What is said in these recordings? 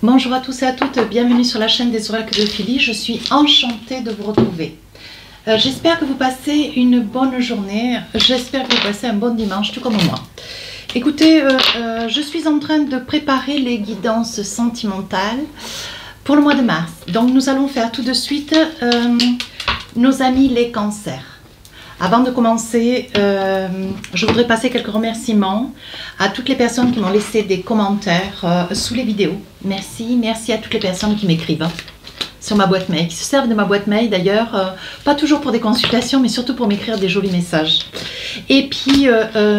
Bonjour à tous et à toutes, bienvenue sur la chaîne des oracles d'Ophélie. Je suis enchantée de vous retrouver. J'espère que vous passez une bonne journée, j'espère que vous passez un bon dimanche, tout comme moi. Écoutez, je suis en train de préparer les guidances sentimentales pour le mois de mars. Donc nous allons faire tout de suite nos amis les cancers. Avant de commencer, je voudrais passer quelques remerciements à toutes les personnes qui m'ont laissé des commentaires sous les vidéos. Merci, merci à toutes les personnes qui m'écrivent sur ma boîte mail, qui se servent de ma boîte mail d'ailleurs, pas toujours pour des consultations, mais surtout pour m'écrire des jolis messages. Et puis,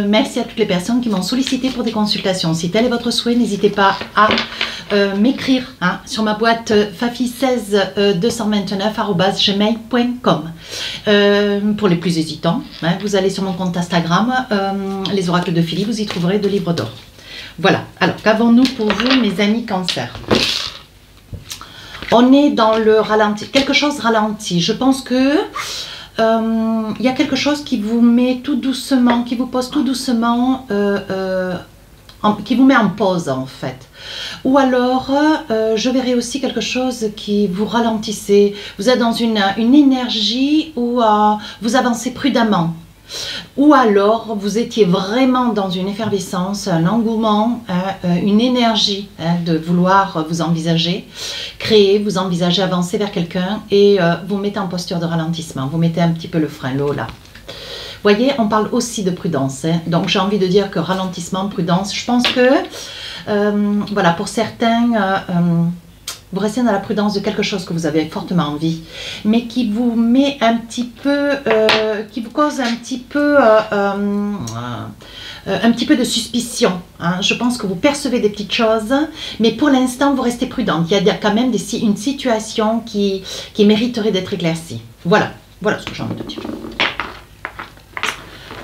merci à toutes les personnes qui m'ont sollicité pour des consultations. Si tel est votre souhait, n'hésitez pas à m'écrire sur ma boîte fafi16 229@gmail.com. Pour les plus hésitants, vous allez sur mon compte Instagram, les oracles d'Ophélie, vous y trouverez de livres d'or. Voilà, alors qu'avons-nous pour vous, mes amis cancer? On est dans le ralenti, quelque chose ralentit. Je pense que il y a quelque chose qui vous met tout doucement, qui vous pose tout doucement, qui vous met en pause en fait. Ou alors, je verrai aussi quelque chose qui vous ralentissez. Vous êtes dans une énergie où vous avancez prudemment. Ou alors, vous étiez vraiment dans une effervescence, un engouement, une énergie de vouloir vous envisager, créer, vous envisager avancer vers quelqu'un et vous mettez en posture de ralentissement. Vous mettez un petit peu le frein, l'eau là. Vous voyez, on parle aussi de prudence. Donc, j'ai envie de dire que ralentissement, prudence, je pense que, voilà, pour certains... vous restez dans la prudence de quelque chose que vous avez fortement envie, mais qui vous met un petit peu, qui vous cause un petit peu de suspicion. Je pense que vous percevez des petites choses, mais pour l'instant, vous restez prudente. Il y a quand même une situation qui mériterait d'être éclaircie. Voilà, voilà ce que j'ai envie de dire.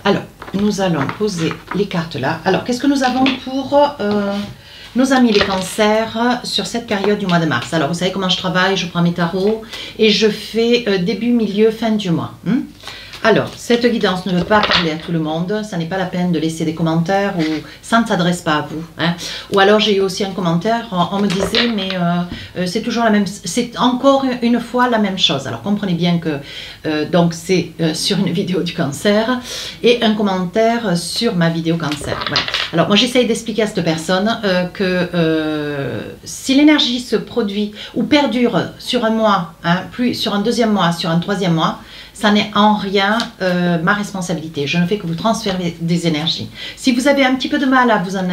Alors, nous allons poser les cartes là. Alors, qu'est-ce que nous avons pour... nos amis les cancers sur cette période du mois de mars. Alors, vous savez comment je travaille, je prends mes tarots et je fais début, milieu, fin du mois. Alors, cette guidance ne veut pas parler à tout le monde, ça n'est pas la peine de laisser des commentaires ou ça ne s'adresse pas à vous. Ou alors, j'ai eu aussi un commentaire, on me disait, mais c'est toujours la même, c'est encore une fois la même chose. Alors, comprenez bien que, donc, c'est sur une vidéo du cancer et un commentaire sur ma vidéo cancer. Voilà. Alors, moi, j'essaye d'expliquer à cette personne que si l'énergie se produit ou perdure sur un mois, puis sur un deuxième mois, sur un troisième mois, ça n'est en rien ma responsabilité. Je ne fais que vous transférer des énergies. Si vous avez un petit peu de mal à vous en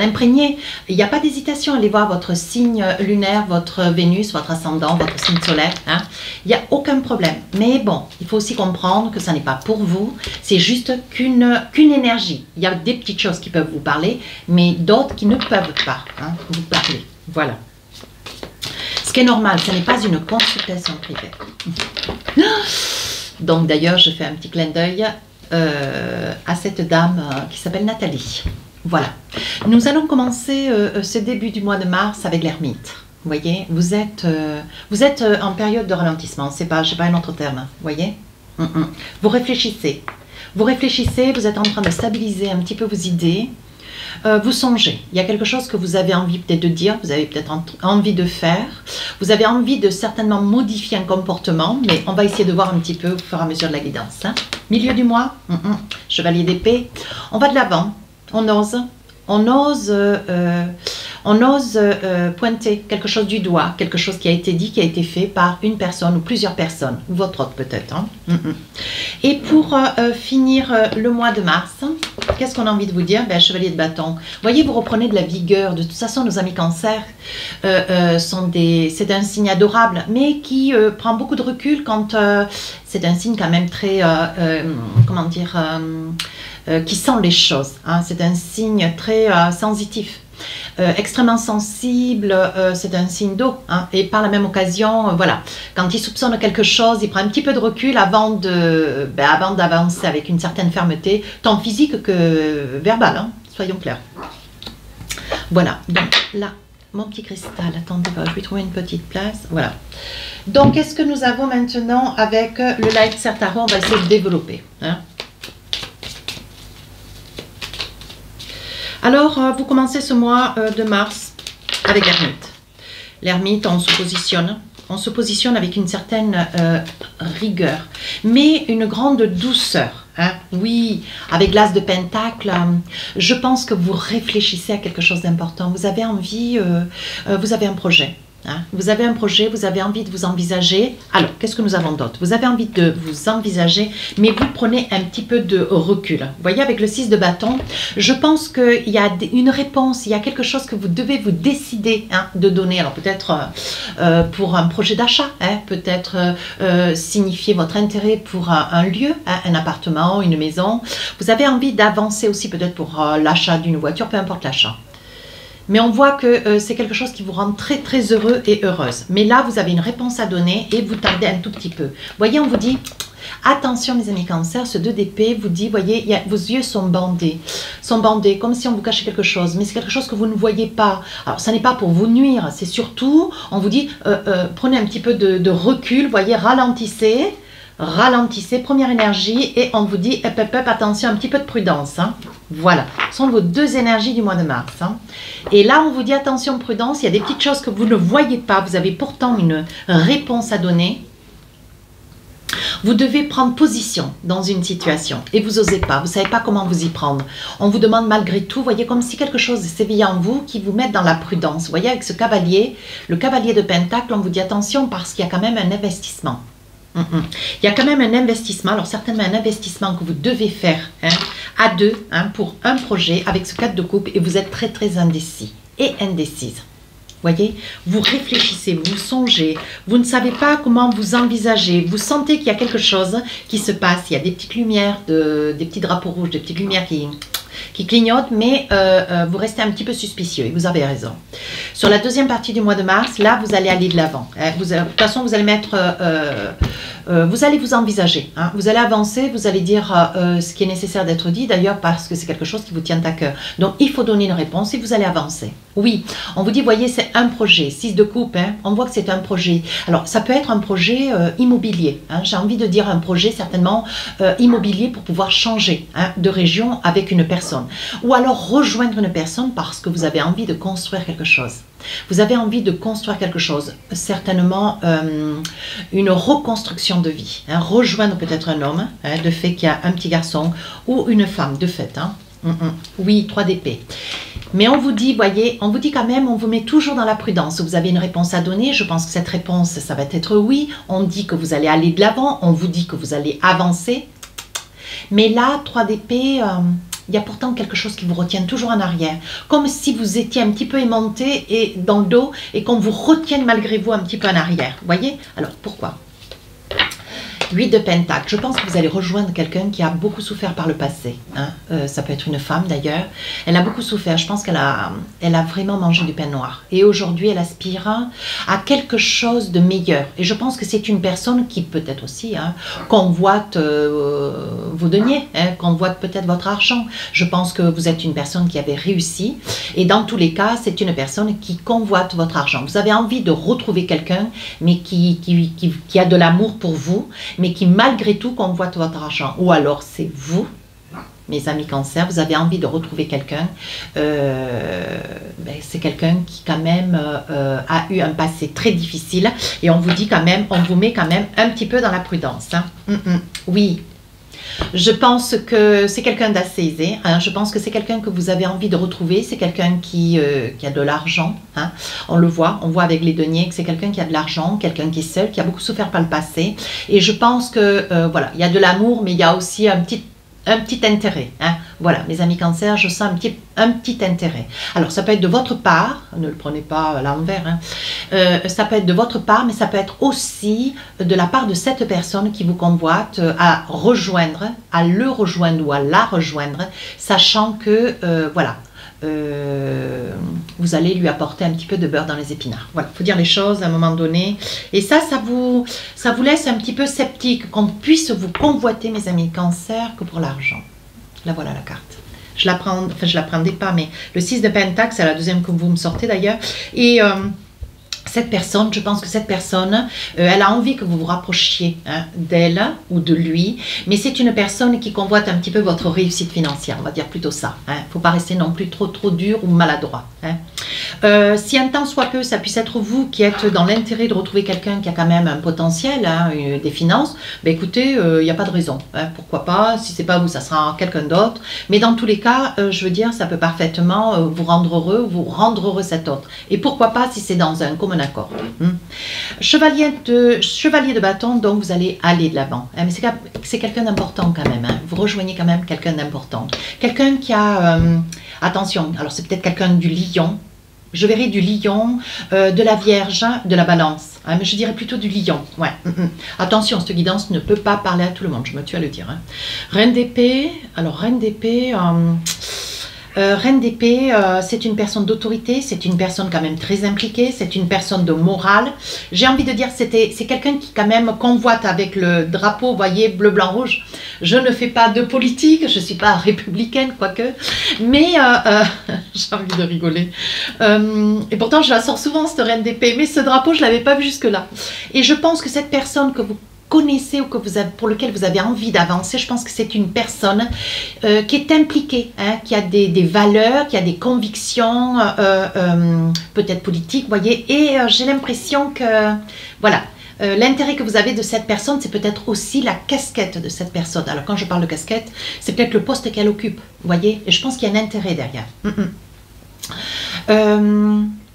imprégner, il n'y a pas d'hésitation. Allez voir votre signe lunaire, votre Vénus, votre ascendant, votre signe solaire. Il n'y a aucun problème. Mais bon, il faut aussi comprendre que ça n'est pas pour vous. C'est juste qu'une énergie. Il y a des petites choses qui peuvent vous parler, mais d'autres qui ne peuvent pas vous parler. Voilà. Ce qui est normal, ce n'est pas une consultation privée. Donc d'ailleurs, je fais un petit clin d'œil à cette dame qui s'appelle Nathalie. Voilà. Nous allons commencer ce début du mois de mars avec l'ermite. Vous voyez, vous êtes en période de ralentissement. C'est pas, j'ai pas un autre terme. Vous voyez. Vous réfléchissez. Vous réfléchissez, vous êtes en train de stabiliser un petit peu vos idées. Vous songez, il y a quelque chose que vous avez envie peut-être de dire, vous avez peut-être envie de faire, vous avez envie de certainement modifier un comportement, mais on va essayer de voir un petit peu au fur et à mesure de la guidance. Milieu du mois, chevalier d'épée, on va de l'avant, on ose pointer quelque chose du doigt, quelque chose qui a été dit, qui a été fait par une personne ou plusieurs personnes, ou votre autre peut-être. Et pour finir le mois de mars, qu'est-ce qu'on a envie de vous dire? Chevalier de bâton. Vous voyez, vous reprenez de la vigueur. De toute façon, nos amis cancer, c'est un signe adorable, mais qui prend beaucoup de recul quand c'est un signe quand même très, comment dire, qui sent les choses. C'est un signe très sensitif. Extrêmement sensible, c'est un signe d'eau, et par la même occasion, voilà, quand il soupçonne quelque chose, il prend un petit peu de recul avant d'avancer avec une certaine fermeté, tant physique que verbale, soyons clairs. Voilà, donc là, mon petit cristal, attendez, je vais trouver une petite place, voilà. Donc, qu'est-ce que nous avons maintenant avec le Light Tarot? On va essayer de développer. Alors, vous commencez ce mois de mars avec l'ermite. L'ermite, on se positionne avec une certaine rigueur, mais une grande douceur. Hein? Oui, avec l'as de pentacle, je pense que vous réfléchissez à quelque chose d'important. Vous avez envie, vous avez un projet. Hein? Vous avez un projet, vous avez envie de vous envisager. Alors, qu'est-ce que nous avons d'autre? Vous avez envie de vous envisager, mais vous prenez un petit peu de recul. Vous voyez, avec le 6 de bâton, je pense qu'il y a une réponse, il y a quelque chose que vous devez vous décider de donner. Alors, peut-être pour un projet d'achat, hein? Peut-être signifier votre intérêt pour un lieu, hein? Un appartement, une maison. Vous avez envie d'avancer aussi peut-être pour l'achat d'une voiture, peu importe l'achat. Mais on voit que c'est quelque chose qui vous rend très très heureux et heureuse. Mais là, vous avez une réponse à donner et vous tardez un tout petit peu. Vous voyez, on vous dit, attention mes amis cancer, ce 2 d'épée vous dit, voyez, vos yeux sont bandés, comme si on vous cachait quelque chose. Mais c'est quelque chose que vous ne voyez pas. Alors, ça n'est pas pour vous nuire, c'est surtout, on vous dit, prenez un petit peu de recul, voyez, ralentissez, première énergie, et on vous dit, attention, un petit peu de prudence. Hein. Voilà, ce sont vos 2 énergies du mois de mars. Hein. Et là, on vous dit, attention, prudence, il y a des petites choses que vous ne voyez pas, vous avez pourtant une réponse à donner. Vous devez prendre position dans une situation et vous n'osez pas, vous ne savez pas comment vous y prendre. On vous demande malgré tout, voyez, comme si quelque chose s'éveillait en vous qui vous met dans la prudence. Vous voyez, avec ce cavalier, le cavalier de Pentacle, on vous dit attention parce qu'il y a quand même un investissement. Il y a quand même un investissement, alors certainement un investissement que vous devez faire à 2 pour un projet avec ce 4 de coupe et vous êtes très très indécis et indécise. Voyez, vous réfléchissez, vous songez, vous ne savez pas comment vous envisager, vous sentez qu'il y a quelque chose qui se passe, il y a des petites lumières, des petits drapeaux rouges, des petites lumières qui clignotent, mais vous restez un petit peu suspicieux et vous avez raison. Sur la deuxième partie du mois de mars, là, vous allez aller de l'avant. Hein. De toute façon, vous allez mettre... vous allez vous envisager, hein. Vous allez avancer, vous allez dire ce qui est nécessaire d'être dit, d'ailleurs parce que c'est quelque chose qui vous tient à cœur. Donc, il faut donner une réponse et vous allez avancer. Oui, on vous dit, voyez, c'est un projet, 6 de coupe, hein, on voit que c'est un projet. Alors, ça peut être un projet immobilier, hein, j'ai envie de dire un projet certainement immobilier pour pouvoir changer de région avec une personne. Ou alors rejoindre une personne parce que vous avez envie de construire quelque chose. Vous avez envie de construire quelque chose, certainement une reconstruction de vie. Hein, rejoindre peut-être un homme, hein, de fait qu'il y a un petit garçon, ou une femme, de fait. Hein. Oui, 3 d'épée. Mais on vous dit, voyez, on vous dit quand même, on vous met toujours dans la prudence. Vous avez une réponse à donner, je pense que cette réponse, ça va être oui. On dit que vous allez aller de l'avant, on vous dit que vous allez avancer. Mais là, 3 d'épée, il y a pourtant quelque chose qui vous retient toujours en arrière. Comme si vous étiez un petit peu aimanté et dans le dos et qu'on vous retienne malgré vous un petit peu en arrière. Vous voyez? Alors, pourquoi? 8 de Pentacle, je pense que vous allez rejoindre quelqu'un qui a beaucoup souffert par le passé. Hein. Ça peut être une femme d'ailleurs. Elle a beaucoup souffert, je pense qu'elle a vraiment mangé du pain noir. Et aujourd'hui, elle aspire à quelque chose de meilleur. Et je pense que c'est une personne qui peut-être aussi convoite vos deniers, convoite peut-être votre argent. Je pense que vous êtes une personne qui avait réussi. Et dans tous les cas, c'est une personne qui convoite votre argent. Vous avez envie de retrouver quelqu'un, mais qui a de l'amour pour vous, mais qui malgré tout convoite votre argent. Ou alors c'est vous, mes amis cancer, vous avez envie de retrouver quelqu'un, c'est quelqu'un qui quand même a eu un passé très difficile et on vous dit quand même, on vous met quand même un petit peu dans la prudence. Hein. Oui. Je pense que c'est quelqu'un d'assez aisé, hein. Je pense que c'est quelqu'un que vous avez envie de retrouver, c'est quelqu'un qui a de l'argent, hein. On le voit, on voit avec les deniers que c'est quelqu'un qui a de l'argent, quelqu'un qui est seul, qui a beaucoup souffert par le passé, et je pense que, voilà, il y a de l'amour, mais il y a aussi un petit intérêt, hein. Voilà, mes amis cancer, je sens un petit intérêt. Alors, ça peut être de votre part, ne le prenez pas à l'envers, hein. Ça peut être de votre part, mais ça peut être aussi de la part de cette personne qui vous convoite à rejoindre, à le rejoindre ou à la rejoindre, sachant que, voilà, vous allez lui apporter un petit peu de beurre dans les épinards. Voilà, il faut dire les choses à un moment donné. Et ça vous laisse un petit peu sceptique qu'on puisse vous convoiter, mes amis cancer, que pour l'argent. Là, voilà la carte. Je la prends, enfin je la prendais pas, mais le 6 de Pentacle, c'est la deuxième que vous me sortez d'ailleurs. Et cette personne, je pense que cette personne, elle a envie que vous vous rapprochiez hein, d'elle ou de lui, mais c'est une personne qui convoite un petit peu votre réussite financière, on va dire plutôt ça. Il ne faut pas rester non plus trop dur ou maladroit. Hein. Si un temps soit peu, ça puisse être vous qui êtes dans l'intérêt de retrouver quelqu'un qui a quand même un potentiel, hein, des finances, ben écoutez, il n'y a pas de raison. Hein, pourquoi pas, si c'est pas vous, ça sera quelqu'un d'autre. Mais dans tous les cas, je veux dire, ça peut parfaitement vous rendre heureux cet autre. Et pourquoi pas si c'est dans un commun accord. Chevalier de bâton, donc vous allez aller de l'avant. Hein, mais c'est quelqu'un d'important quand même. Hein, vous rejoignez quand même quelqu'un d'important. Quelqu'un qui a... attention, alors c'est peut-être quelqu'un du lion. Je verrai du lion, de la vierge, de la balance. Hein, mais je dirais plutôt du lion. Ouais. Attention, cette guidance ne peut pas parler à tout le monde. Je me tue à le dire. Hein. Reine d'épée. Alors, reine d'épée... Reine d'épée, c'est une personne d'autorité, c'est une personne quand même très impliquée, c'est une personne de morale. J'ai envie de dire, c'est quelqu'un qui quand même convoite avec le drapeau, vous voyez, bleu, blanc, rouge. Je ne fais pas de politique, je ne suis pas républicaine, quoique, mais j'ai envie de rigoler. Et pourtant, je la sors souvent, cette reine d'épée, mais ce drapeau, je ne l'avais pas vu jusque-là. Et je pense que cette personne que vous connaissez ou pour lequel vous avez envie d'avancer, je pense que c'est une personne qui est impliquée, hein, qui a des valeurs, qui a des convictions, peut-être politiques, vous voyez, et j'ai l'impression que, voilà, l'intérêt que vous avez de cette personne, c'est peut-être aussi la casquette de cette personne. Alors quand je parle de casquette, c'est peut-être le poste qu'elle occupe, vous voyez, et je pense qu'il y a un intérêt derrière.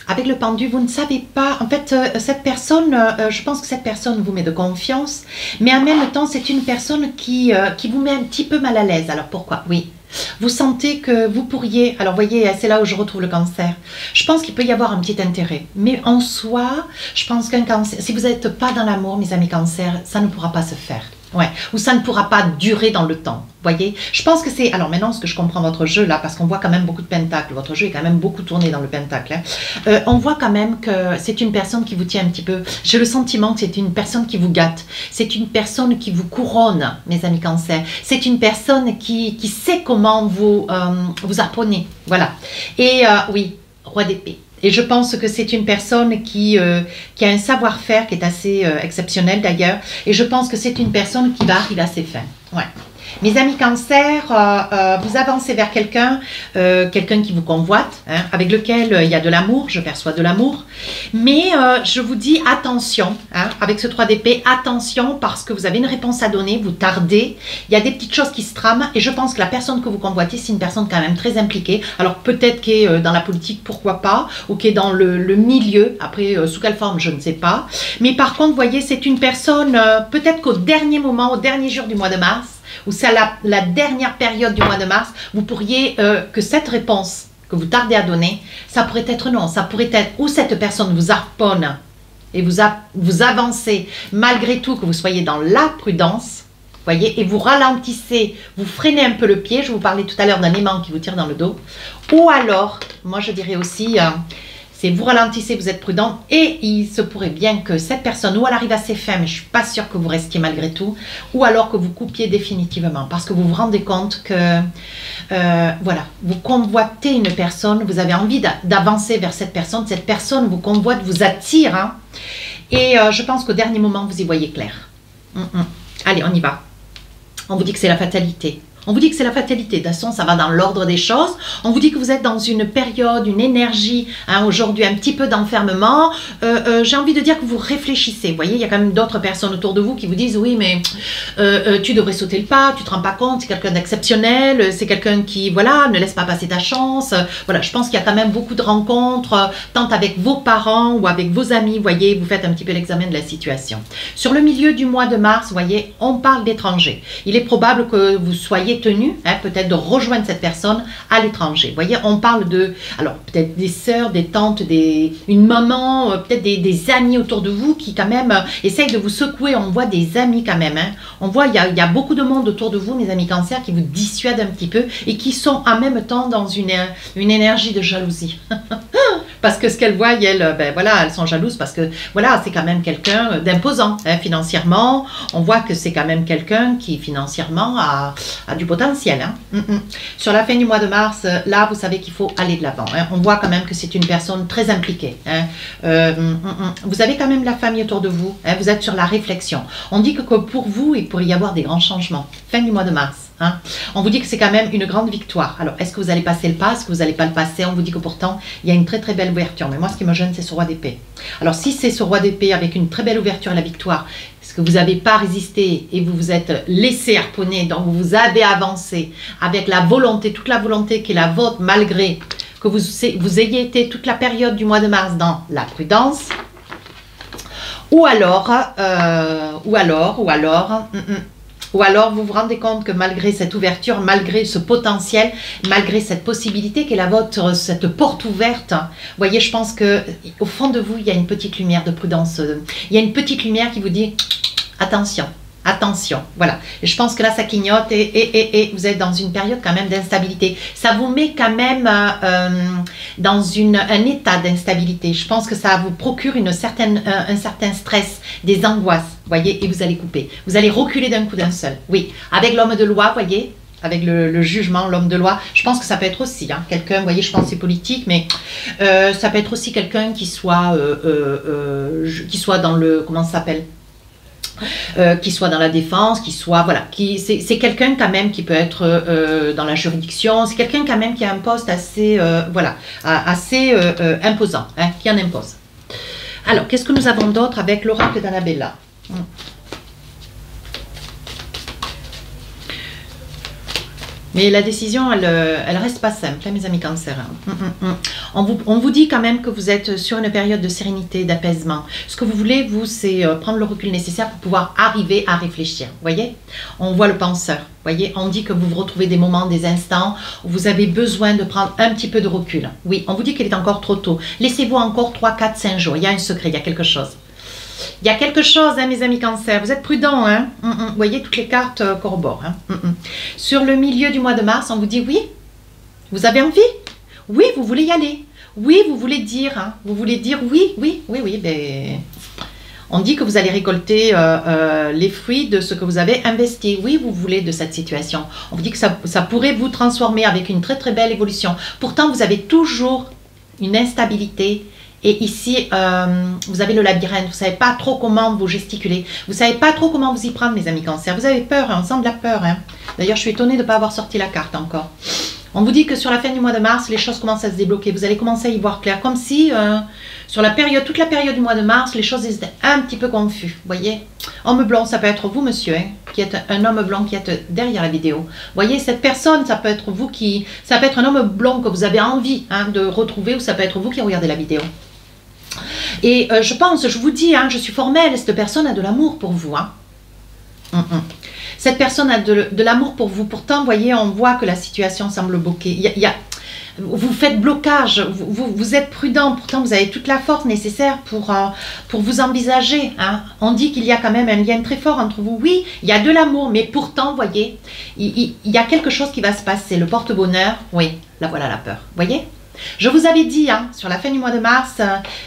Avec le pendu, vous ne savez pas, en fait, cette personne, je pense que cette personne vous met de confiance, mais en même temps, c'est une personne qui vous met un petit peu mal à l'aise. Alors pourquoi? Oui, vous sentez que vous pourriez, alors voyez, c'est là où je retrouve le cancer. Je pense qu'il peut y avoir un petit intérêt, mais en soi, je pense qu'un cancer, si vous n'êtes pas dans l'amour, mes amis cancer, ça ne pourra pas se faire. Ouais, ou ça ne pourra pas durer dans le temps, voyez. Je pense que c'est... Alors maintenant, ce que je comprends votre jeu là, parce qu'on voit quand même beaucoup de pentacles, votre jeu est quand même beaucoup tourné dans le pentacle, hein. On voit quand même que c'est une personne qui vous tient un petit peu... J'ai le sentiment que c'est une personne qui vous gâte, c'est une personne qui vous couronne, mes amis cancer, c'est une personne qui sait comment vous harponner, voilà. Et oui, roi d'épée. Et je pense que c'est une personne qui a un savoir-faire qui est assez exceptionnel d'ailleurs. Et je pense que c'est une personne qui va arriver à ses fins. Ouais. Mes amis cancer, vous avancez vers quelqu'un qui vous convoite, hein, avec lequel il y a de l'amour, je perçois de l'amour. Mais je vous dis attention, hein, avec ce 3 d'épée, attention parce que vous avez une réponse à donner, vous tardez, il y a des petites choses qui se trament et je pense que la personne que vous convoitez, c'est une personne quand même très impliquée. Alors peut-être qu'elle est dans la politique, pourquoi pas, ou qui est dans le milieu, après sous quelle forme, je ne sais pas. Mais par contre, vous voyez, c'est une personne, peut-être qu'au dernier moment, au dernier jour du mois de mars, ou c'est la dernière période du mois de mars, vous pourriez, que cette réponse que vous tardez à donner, ça pourrait être non, ça pourrait être ou cette personne vous harponne et vous avancez malgré tout que vous soyez dans la prudence, voyez, et vous ralentissez, vous freinez un peu le pied, je vous parlais tout à l'heure d'un aimant qui vous tire dans le dos, ou alors, moi je dirais aussi... c'est vous ralentissez, vous êtes prudent et il se pourrait bien que cette personne, ou elle arrive à ses fins, mais je ne suis pas sûre que vous restiez malgré tout, ou alors que vous coupiez définitivement parce que vous vous rendez compte que, voilà, vous convoitez une personne, vous avez envie d'avancer vers cette personne vous convoite, vous attire, hein, et je pense qu'au dernier moment, vous y voyez clair. Allez, on y va. On vous dit que c'est la fatalité. On vous dit que c'est la fatalité, de toute façon ça va dans l'ordre des choses. On vous dit que vous êtes dans une période, une énergie, hein, aujourd'hui un petit peu d'enfermement. J'ai envie de dire que vous réfléchissez. Vous voyez, il y a quand même d'autres personnes autour de vous qui vous disent oui mais tu devrais sauter le pas, tu ne te rends pas compte, c'est quelqu'un d'exceptionnel, c'est quelqu'un qui, voilà, ne laisse pas passer ta chance. Voilà, je pense qu'il y a quand même beaucoup de rencontres, tant avec vos parents ou avec vos amis, vous voyez, vous faites un petit peu l'examen de la situation. Sur le milieu du mois de mars, vous voyez, on parle d'étrangers. Il est probable que vous soyez tenu, hein, peut-être de rejoindre cette personne à l'étranger. Vous voyez, on parle de, alors peut-être des sœurs, des tantes, une maman, peut-être des amis autour de vous qui quand même essayent de vous secouer. On voit des amis quand même. Hein. On voit, il y a beaucoup de monde autour de vous, mes amis cancer, qui vous dissuadent un petit peu et qui sont en même temps dans une énergie de jalousie. Parce que ce qu'elles voient, elles, ben voilà, elles sont jalouses parce que voilà, c'est quand même quelqu'un d'imposant hein, financièrement. On voit que c'est quand même quelqu'un qui financièrement a du potentiel. Hein. Sur la fin du mois de mars, là, vous savez qu'il faut aller de l'avant. Hein. On voit quand même que c'est une personne très impliquée. Hein. Vous avez quand même la famille autour de vous. Hein. Vous êtes sur la réflexion. On dit que pour vous, il pourrait y avoir des grands changements. Fin du mois de mars. Hein. On vous dit que c'est quand même une grande victoire. Alors, est-ce que vous allez passer le pas? Est-ce que vous n'allez pas le passer? On vous dit que pourtant, il y a une très très belle ouverture. Mais moi, ce qui me gêne, c'est ce roi d'épée. Alors, si c'est ce roi d'épée avec une très belle ouverture et la victoire, est-ce que vous n'avez pas résisté et vous vous êtes laissé harponner, donc vous avez avancé avec la volonté, toute la volonté qui est la vôtre, malgré que vous ayez été toute la période du mois de mars dans la prudence, ou alors vous vous rendez compte que malgré cette ouverture, malgré ce potentiel, malgré cette possibilité qu'est la vôtre, cette porte ouverte, vous voyez, je pense que au fond de vous, il y a une petite lumière de prudence. Il y a une petite lumière qui vous dit attention, attention. Voilà. Et je pense que là, ça clignote et vous êtes dans une période quand même d'instabilité. Ça vous met quand même dans un état d'instabilité. Je pense que ça vous procure un certain stress, des angoisses. Voyez, et vous allez couper. Vous allez reculer d'un coup d'un seul. Oui, avec l'homme de loi, voyez, avec le jugement, l'homme de loi, je pense que ça peut être aussi hein, quelqu'un, vous voyez, je pense que c'est politique, mais ça peut être aussi quelqu'un qui soit dans le, comment ça s'appelle, qui soit dans la défense, qui soit, voilà, c'est quelqu'un quand même qui peut être dans la juridiction, c'est quelqu'un quand même qui a un poste assez, voilà, assez imposant, hein, qui en impose. Alors, qu'est-ce que nous avons d'autre avec l'oracle d'Annabella? Mais la décision, elle reste pas simple, hein, mes amis cancer. On vous dit quand même que vous êtes sur une période de sérénité, d'apaisement. Ce que vous voulez, vous, c'est prendre le recul nécessaire pour pouvoir arriver à réfléchir. Vous voyez? On voit le penseur. Vous voyez? On dit que vous vous retrouvez des moments, des instants où vous avez besoin de prendre un petit peu de recul. Oui, on vous dit qu'il est encore trop tôt. Laissez-vous encore 3, 4, 5 jours. Il y a un secret, il y a quelque chose. Il y a quelque chose, hein, mes amis cancer. Vous êtes prudents, hein. Vous voyez, toutes les cartes corroborent. Hein. Sur le milieu du mois de mars, on vous dit oui. Vous avez envie? Oui, vous voulez y aller. Oui, vous voulez dire. Hein. Vous voulez dire oui. Ben, on dit que vous allez récolter les fruits de ce que vous avez investi. Oui, vous voulez de cette situation. On vous dit que ça pourrait vous transformer avec une très très belle évolution. Pourtant, vous avez toujours une instabilité. Et ici, vous avez le labyrinthe, vous ne savez pas trop comment vous gesticuler, vous ne savez pas trop comment vous y prendre, mes amis cancer. Vous avez peur, hein, on sent de la peur. Hein. D'ailleurs, je suis étonnée de ne pas avoir sorti la carte encore. On vous dit que sur la fin du mois de mars, les choses commencent à se débloquer. Vous allez commencer à y voir clair, comme si sur la période, toute la période du mois de mars, les choses étaient un petit peu confus. Vous voyez, homme blanc, ça peut être vous, monsieur, hein, qui êtes un homme blanc qui est derrière la vidéo. Vous voyez, cette personne, ça peut être vous ça peut être un homme blanc que vous avez envie hein, de retrouver, ou ça peut être vous qui regardez la vidéo. Et je vous dis, hein, je suis formelle, cette personne a de l'amour pour vous. Hein. Cette personne a de l'amour pour vous. Pourtant, vous voyez, on voit que la situation semble bloquée. Vous faites blocage, vous êtes prudent. Pourtant, vous avez toute la force nécessaire pour vous envisager. Hein. On dit qu'il y a quand même un lien très fort entre vous. Oui, il y a de l'amour, mais pourtant, vous voyez, il y a quelque chose qui va se passer. Le porte-bonheur, oui, là voilà la peur. Vous voyez? Je vous avais dit, hein, sur la fin du mois de mars,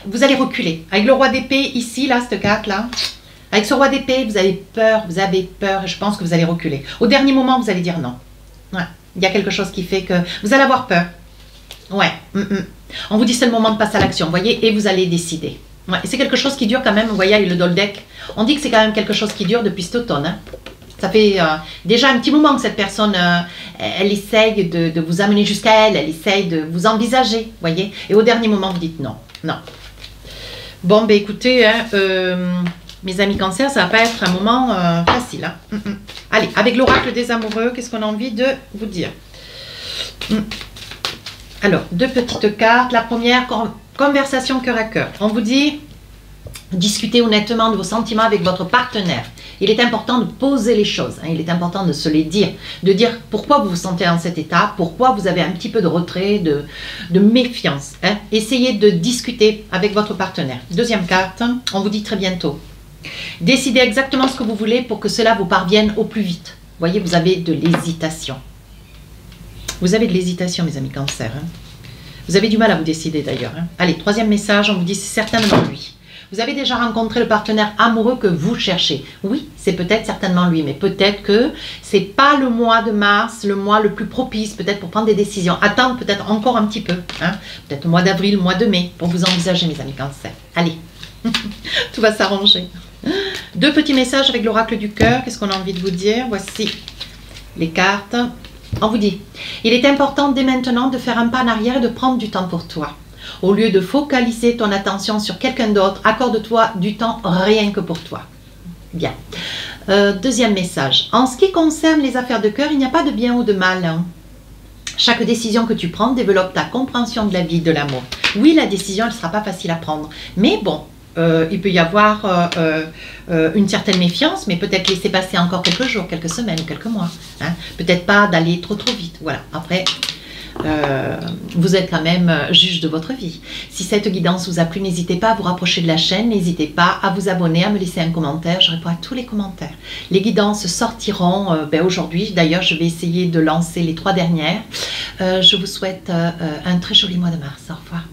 vous allez reculer. Avec le roi d'épée, ici, là, cette carte-là, avec ce roi d'épée, vous avez peur, et je pense que vous allez reculer. Au dernier moment, vous allez dire non. Ouais. Il y a quelque chose qui fait que vous allez avoir peur. Ouais. On vous dit c'est le moment de passer à l'action, vous voyez, et vous allez décider. Ouais. C'est quelque chose qui dure quand même, vous voyez, avec le Doldek. On dit que c'est quand même quelque chose qui dure depuis cet automne, hein. Ça fait déjà un petit moment que cette personne, elle essaye de vous amener jusqu'à elle essaye de vous envisager, voyez. Et au dernier moment, vous dites non, non. Bon, ben écoutez, hein, mes amis cancer, ça va pas être un moment facile. Hein. Allez, avec l'oracle des amoureux, qu'est-ce qu'on a envie de vous dire? Alors, 2 petites cartes. La première, conversation cœur à cœur. On vous dit, discutez honnêtement de vos sentiments avec votre partenaire. Il est important de poser les choses, hein, il est important de se les dire, de dire pourquoi vous vous sentez en cet état, pourquoi vous avez un petit peu de retrait, de méfiance. Hein. Essayez de discuter avec votre partenaire. Deuxième carte, on vous dit très bientôt. Décidez exactement ce que vous voulez pour que cela vous parvienne au plus vite. Vous voyez, vous avez de l'hésitation. Vous avez de l'hésitation, mes amis cancer. Hein. Vous avez du mal à vous décider d'ailleurs. Hein. Allez, troisième message, on vous dit c'est certainement lui. Vous avez déjà rencontré le partenaire amoureux que vous cherchez. Oui, c'est peut-être certainement lui, mais peut-être que c'est pas le mois de mars, le mois le plus propice, peut-être pour prendre des décisions. Attendre peut-être encore un petit peu. Hein. Peut-être le mois d'avril, le mois de mai, pour vous envisager, mes amis Cancer. Allez, tout va s'arranger. Deux petits messages avec l'oracle du cœur. Qu'est-ce qu'on a envie de vous dire? Voici les cartes. On vous dit, il est important dès maintenant de faire un pas en arrière et de prendre du temps pour toi. Au lieu de focaliser ton attention sur quelqu'un d'autre, accorde-toi du temps rien que pour toi. Bien. Deuxième message. En ce qui concerne les affaires de cœur, il n'y a pas de bien ou de mal. Hein. Chaque décision que tu prends développe ta compréhension de la vie, de l'amour. Oui, la décision, elle ne sera pas facile à prendre. Mais bon, il peut y avoir une certaine méfiance, mais peut-être laisser passer encore quelques jours, quelques semaines, quelques mois. Hein. Peut-être pas d'aller trop vite. Voilà. Après, vous êtes quand même juge de votre vie. Si cette guidance vous a plu, n'hésitez pas à vous rapprocher de la chaîne, n'hésitez pas à vous abonner, à me laisser un commentaire, je réponds à tous les commentaires. Les guidances sortiront aujourd'hui, d'ailleurs je vais essayer de lancer les 3 dernières. Je vous souhaite un très joli mois de mars, au revoir.